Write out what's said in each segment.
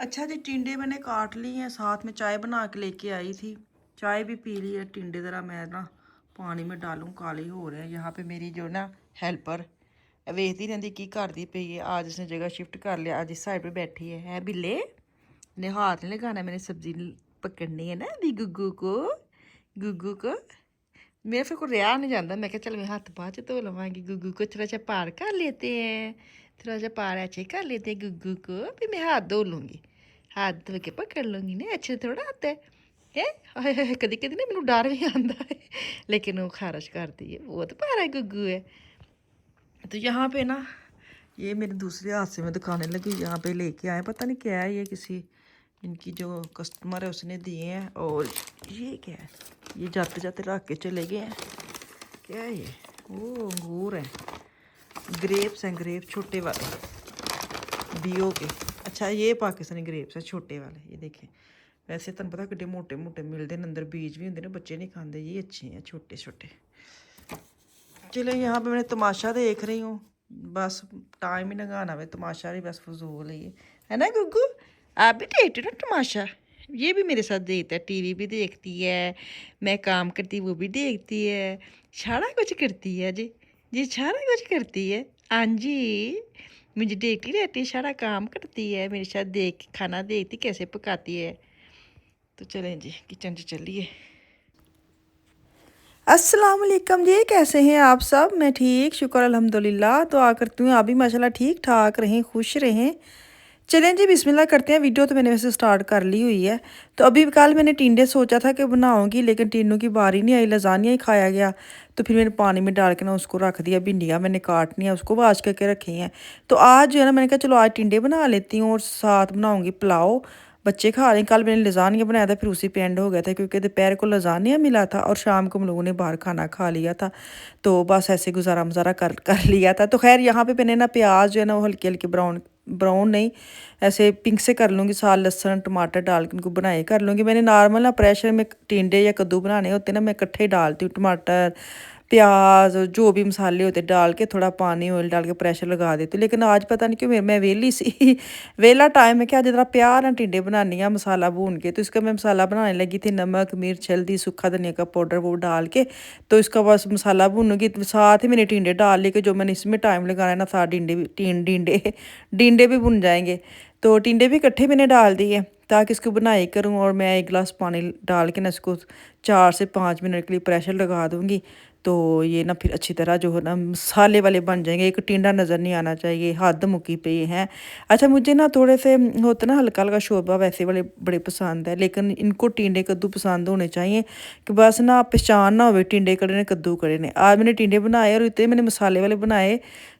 अच्छा जी, टिंडे मैंने काट ली हैं, साथ में चाय बना के लेके आई थी। चाय भी पी ली है। टिंडे ज़रा मैं ना पानी में डालूं, काले हो रहे हैं। यहाँ पे मेरी जो ना हेल्पर वेखती रहती की करती पई है। आज इसने जगह शिफ्ट कर लिया, आज इस साइड पे बैठी है बिल्ले ने हाथ नहीं लगाना, मैंने सब्जी पकड़नी है ना दी गुग्गू को मेरे फिर को रिहा नहीं जाता। मैं क्या चल मैं हाथ बाद धो लवांगी, गुग्गू को थोड़ा सा पार कर लेते हैं, थोड़ा सा पार अच्छे कर लेते हैं गुग्गू को, फिर मैं हाथ धो लूँगी, हाथ धो के पकड़ लूँगी ना। अच्छे थोड़ा आता है कभी कभी ना मैंने डर भी आता है, लेकिन वो खारिश करती है, बहुत प्यारा गुग्गू है। तो यहाँ पे ना ये मेरे दूसरे हाथ से मैं दुकानें लगी, यहाँ पे लेके आए, पता नहीं क्या है ये, किसी इनकी जो कस्टमर है उसने दिए हैं। और ये क्या है, ये जाते जाते रख के चले गए हैं। क्या है ये? ओ अंगूर है, ग्रेप्स हैं, ग्रेप्स छोटे वाले बीओ के। अच्छा ये पाकिस्तानी ग्रेप्स है छोटे वाले, ये देखें। वैसे तुम पता कितने मोटे मोटे मिलते हैं, अंदर बीज भी होंगे ना, बच्चे नहीं खाते। ये अच्छे हैं छोटे छोटे। चलो यहाँ पे मैं तमाशा देख रही हूँ, बस टाइम ही लगाना है, तमाशा भी बस फजूल है ना गुग्गू? आप भी देखते हो ना तमाशा? ये भी मेरे साथ देखता है, टीवी भी देखती है, मैं काम करती वो भी देखती है, सारा कुछ करती है जी। जी सारा कुछ करती है। हाँ जी, मुझे देखती रहती है, सारा काम करती है मेरे साथ, देख खाना देखती कैसे पकाती है। तो चलें जी किचन से चलिए। अस्सलाम वालेकुम जी, कैसे हैं आप सब? मैं ठीक, शुक्र अल्हम्दुलिल्लाह। तो करती हूँ आप भी माशाल्लाह ठीक ठाक रहें, खुश रहें। चलें जी बिस्मिल्लाह करते हैं। वीडियो तो मैंने वैसे स्टार्ट कर ली हुई है। तो अभी कल मैंने टिंडे सोचा था कि बनाऊंगी, लेकिन टिंडों की बारी नहीं आई, लजानिया ही खाया गया। तो फिर मैंने पानी में डाल के ना उसको रख दिया। भिंडियाँ मैंने काटनी है, उसको वाश करके रखी हैं। तो आज जो है ना मैंने कहा चलो आज टिंडे बना लेती हूँ और साथ बनाऊँगी पुलाव। बच्चे खा रहे हैं। कल मैंने लजानिया बनाया था, फिर उसी पे एंड हो गया था, क्योंकि दोपहर को लजानिया मिला था और शाम को हम लोगों ने बाहर खाना खा लिया था। तो बस ऐसे गुजारा मुजारा कर कर लिया था। तो खैर यहाँ पे मैंने ना प्याज जो है ना वो हल्के हल्के ब्राउन ब्राउन नहीं, ऐसे पिंक से कर लूँगी, साथ लहसुन टमाटर डाल के उनको बनाए कर लूँगी। मैंने नॉर्मल ना प्रेशर में टिंडे या कद्दू बनाने होते ना, मैं इकट्ठे डालती हूँ, टमाटर प्याज जो भी मसाले होते डाल के, थोड़ा पानी ऑयल डाल के प्रेशर लगा देती हूँ। लेकिन आज पता नहीं क्यों मैं वेली सी वेला टाइम है, क्या जरा प्यार ना टिंडे बनानी है मसाला भून के। तो इसका मैं मसाला बनाने लगी थी, नमक मिर्च हल्दी सूखा धनिया का पाउडर वो डाल के। तो इसका बस मसाला भूनूंगी, साथ ही मैंने टिंडे डाल लिए, कि जो मैंने इसमें टाइम लगाना है ना, साथ टिंडे भी टिंडे भी भुन जाएंगे। तो टिंडे भी इकट्ठे मैंने डाल दिए ताकि इसको बनाई करूँ। और मैं 1 गिलास पानी डाल के ना इसको 4 से 5 मिनट के लिए प्रेशर लगा दूँगी। तो ये ना फिर अच्छी तरह जो है ना मसाले वाले बन जाएंगे, एक टिंडा नज़र नहीं आना चाहिए, हद मुकी पे हैं। अच्छा मुझे ना थोड़े से होते ना हल्का हल्का शोरबा वैसे वाले बड़े पसंद है, लेकिन इनको टिंडे कद्दू पसंद होने चाहिए, कि बस ना पहचान ना हो टिंडे कड़े ने कद्दू कड़े ने। आज मैंने टिंडे बनाए और इतने मैंने मसाले वाले बनाए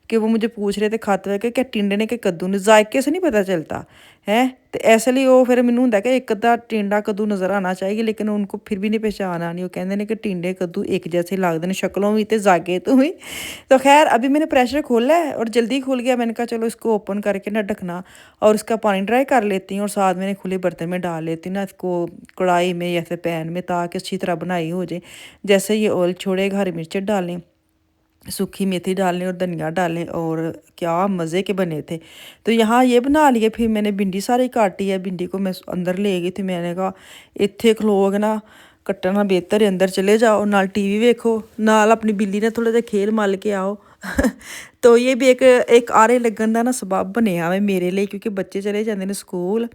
कि वो मुझे पूछ रहे थे खाते हुए कि क्या टिंडे ने कि कद्दू ने, जायके से नहीं पता चलता है। तो ऐसे लिए वो फिर मैनू होंगे कि एक अद्धा टिंडा कद्दू नज़र आना चाहिए, लेकिन उनको फिर भी नहीं पहचान आनी। वो कहते हैं कि टिंडे कद्दू एक जैसे लगते हैं शक्लों भी तो जागे तो भी। तो खैर अभी मैंने प्रेशर खोला है और जल्दी खुल गया। मैंने कहा चलो इसको ओपन करके ना ढकना और इसका पानी ड्राई कर लेती हूँ, और साथ मैंने खुले बर्तन में डाल लेती हूँ ना इसको, कढ़ाई में या फिर पैन में, ताकि अच्छी तरह बनाई हो जाए। जैसे ये ऑयल छोड़ेगा, हरी मिर्च डालें, सूखी मेथी डालें और धनिया डालें, और क्या मज़े के बने थे। तो यहाँ ये बना लिए। फिर मैंने भिंडी सारी काटी है, भिंडी को मैं अंदर ले गई थी। मैंने कहा इत्थे खलोग ना कट्टना बेहतर है, अंदर चले जाओ, नाल टीवी वेखो, नाल अपनी बिल्ली ने थोड़ा जिहा खेल मल के आओ तो ये भी एक आरे लगन का ना सबब बनया है मेरे लिए, क्योंकि बच्चे चले जाते हैं स्कूल।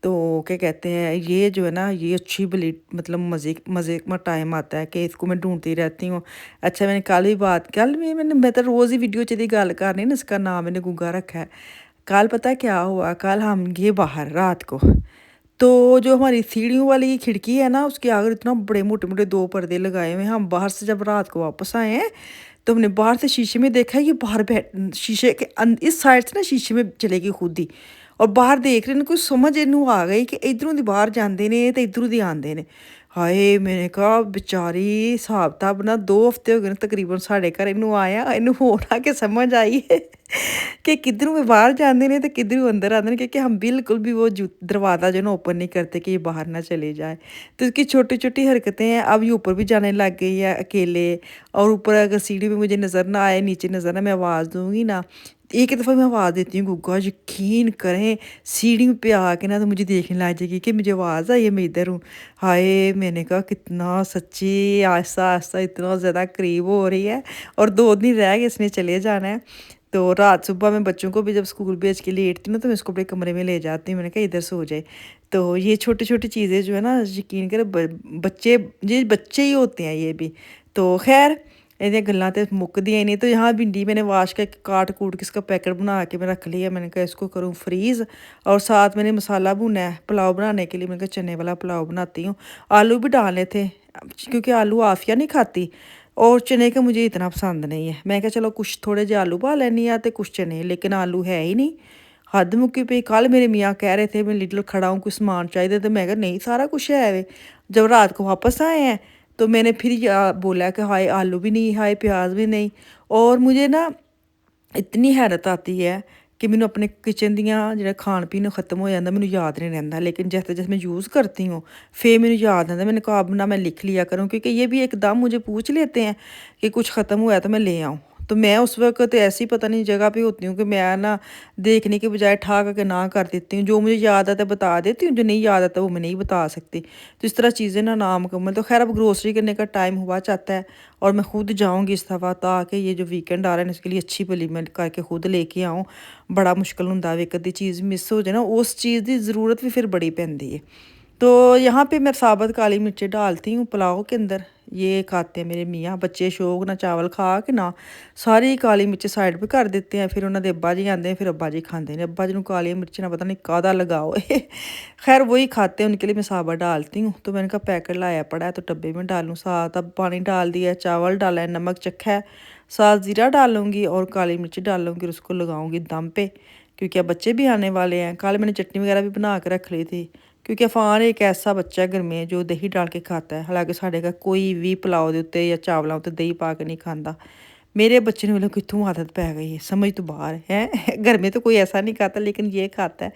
तो क्या कहते हैं, ये जो है ना ये अच्छी बली मतलब मज़े मज़े में टाइम आता है कि इसको मैं ढूंढती रहती हूँ। अच्छा मैंने कल भी बात, कल भी मैं तो रोज़ ही वीडियो च गल करनी ना, इसका नाम मैंने गुग्गा रखा है। कल पता क्या हुआ, कल हम गए बाहर रात को। तो जो हमारी सीढ़ियों वाली खिड़की है ना, उसके आगे इतना बड़े मोटे मोटे 2 पर्दे लगाए हुए हैं। हम बाहर से जब रात को वापस आए हैं, तो हमने बाहर से शीशे में देखा है, ये बाहर बैठ शीशे के इस साइड से ना शीशे में चलेगी खुद ही, और बाहर देख रहे ने, कुछ समझ इनू आ गई कि इधरों ਦੀ बाहर जाते ने तो इधरों ਦੀ आते ने। हाय मैंने कहा बेचारी हिसाब किताब ना 2 हफ्ते हो गए तकरीबन साढ़े घर इनू आया, इनू होर आके समझ आई है कि किधरों में बाहर जाते हैं तो किधरों अंदर आते हैं, क्योंकि हम बिल्कुल भी वो दरवाज़ा जो ना ओपन नहीं करते कि ये बाहर ना चले जाए। तो इसकी छोटी छोटी हरकतें हैं। अब ये ऊपर भी जाने लग गई है अकेले, और ऊपर अगर सीढ़ी में मुझे नज़र ना आए, नीचे नज़र ना, मैं आवाज़ दूंगी ना, एक दफ़ा मैं आवाज़ देती हूँ गुग्गा, यकीन करें सीढ़ी पे आके ना तो मुझे देखने लग जाएगी कि मुझे आवाज़ आई है, मैं इधर हूँ। हाय! मैंने कहा कितना सच्ची आहिस्ता-आहिस्ता इतना ज़्यादा करीब हो रही है और 2 दिन रह गए इसने चले जाना है। तो रात सुबह मैं बच्चों को भी जब स्कूल भेज के लेटती हूँ ना तो मैं इसको अपने कमरे में ले जाती हूँ। मैंने कहा इधर सो जाए। तो ये छोटी-छोटी चीज़ें जो है ना यकीन करें बच्चे ये बच्चे ही होते हैं ये भी। तो ख़ैर ਇਹਦੀਆਂ ਗੱਲਾਂ ਤੇ ਮੁੱਕਦੀਆਂ ਹੀ नहीं। तो यहाँ भिंडी मैंने वाश करके काट कूट के इसका पैकेट बना के मैं रख लिया। मैंने कहा इसको करूँ फ्रीज़ और साथ मैंने मसाला भुना है पुलाव बनाने के लिए। मैंने कहा चने वाला पुलाव बनाती हूँ। आलू भी डालने थे क्योंकि आलू आफिया नहीं खाती और चने का मुझे इतना पसंद नहीं है। मैं कहा चलो कुछ थोड़े जे आलू पा लैनी आ तो कुछ चने, लेकिन आलू है ही नहीं। हद मुक्की पई। कल मेरे मियाँ कह रहे थे मैं लिटिल खड़ा हूँ कुछ सामान चाहिए, तो मैं कहा नहीं सारा कुछ है वे। जब रात को वापस आए हैं तो मैंने फिर बोला कि हाय आलू भी नहीं, हाय प्याज भी नहीं। और मुझे ना इतनी हैरत आती है कि मैंने अपने किचन दियाँ जो खान पीन खत्म हो जाता मैंने याद नहीं रहता, लेकिन जैसे जैसे मैं यूज़ करती हूँ फिर मैंने याद रहता। मैंने कहा अब ना मैं लिख लिया करूँ क्योंकि ये भी एकदम मुझे पूछ लेते हैं कि कुछ ख़त्म हुआ है तो मैं ले आऊँ। तो मैं उस वक़्त ऐसी पता नहीं जगह पे होती हूँ कि मैं ना देखने के बजाय ठा के ना कर देती हूँ। जो मुझे याद आता है बता देती हूँ, जो नहीं याद आता वो मैं नहीं बता सकती। तो इस तरह चीज़ें ना नामुकम्मल। तो ख़ैर अब ग्रोसरी करने का टाइम हुआ चाहता है और मैं खुद जाऊँगी इस दफ़ा ताकि ये जो वीकेंड आ रहा है इसके लिए अच्छी भली मैं करके खुद लेके आऊँ। बड़ा मुश्किल हुंदा वे कदी चीज़ मिस हो जाए ना उस चीज़ की ज़रूरत भी फिर बड़ी पैंदी है। तो यहाँ पे मैं साबुत काली मिर्चें डालती हूँ पुलाव के अंदर। ये खाते हैं मेरे मियाँ, बच्चे शौक ना चावल खा के ना सारी काली मिर्च साइड पे कर देते हैं। फिर उन्होंने अब्बा जी आते हैं, फिर अब्बा जी खाते हैं। अब्बा जी को काली मिर्च ना पता नहीं कादा लगाओ खैर वही खाते हैं, उनके लिए मैं साबुत डालती हूँ। तो मैंने कहा पैकेट लाया पड़ा है तो डब्बे में डालूँ। साथ अब पानी डाल दिया, चावल डाला है, नमक चखा है, साथ ज़ीरा डालूँगी और काली मिर्च डालूँगी और उसको लगाऊँगी दम पे क्योंकि अब बच्चे भी आने वाले हैं। कल मैंने चटनी वगैरह भी बना के रख ली थी क्योंकि अफान एक ऐसा बच्चा है घर में जो दही डाल के खाता है। हालांकि साढ़े घर कोई भी पुलाव के उत्ते या चावलों उत्ते दही पा के नहीं खाता। मेरे बच्चे ने बोला कितों आदत पै गई है, समझ तो बाहर है घर में तो कोई ऐसा नहीं खाता लेकिन ये खाता है।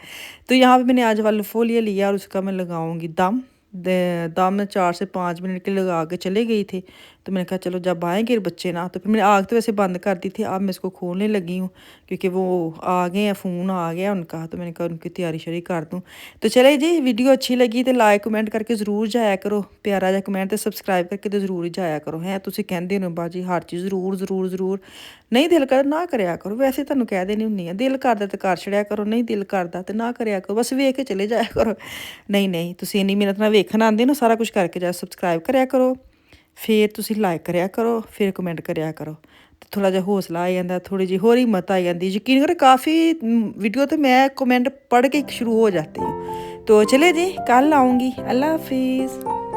तो यहाँ पे मैंने आज वाला फोलिया लिया और उसका मैं लगाऊंगी दम। दम में 4 से 5 मिनट के लगा के चले गई थी। तो मैंने कहा चलो जब आएंगे बच्चे ना, तो फिर मैंने आग तो वैसे बंद कर दी थी। अब मैं इसको खोलने लगी हूँ क्योंकि वो आ गए हैं, फ़ोन आ गया उनका। तो मैंने कहा उनकी तैयारी शरी कर दूँ। तो चले जी, वीडियो अच्छी लगी तो लाइक कमेंट करके ज़रूर जाया करो। प्यारा जा कमेंट तो सब्सक्राइब करके तो ज़रूर ही जाया करो। हैं तुसी कहंदे हो बाजी हर चीज़ ज़रूर ज़रूर ज़रूर नहीं दिल कर ना करया करो। वैसे तुहानूं कह देनी हुन्नी आ दिल करदा ते कर छड़िया करो, नहीं दिल करदा ते ना करया करो। बस वेख के चले जाया करो। नहीं नहीं तुसी इन्नी मेहनत नाल वेखन आंदे ना सारा कुछ करके जाओ। सब्सक्राइब करया करो, फिर तुसी लाइक करया करो, फिर कमेंट करया करो। तो थोड़ा जिहा हौसला आ जांदा, थोड़ी जी होर हिम्मत आ जांदी। यकीन करो काफ़ी वीडियो तो मैं कमेंट पढ़ के शुरू हो जाती हूँ। तो चले जी कल आऊँगी। अल्लाह हाफिज़।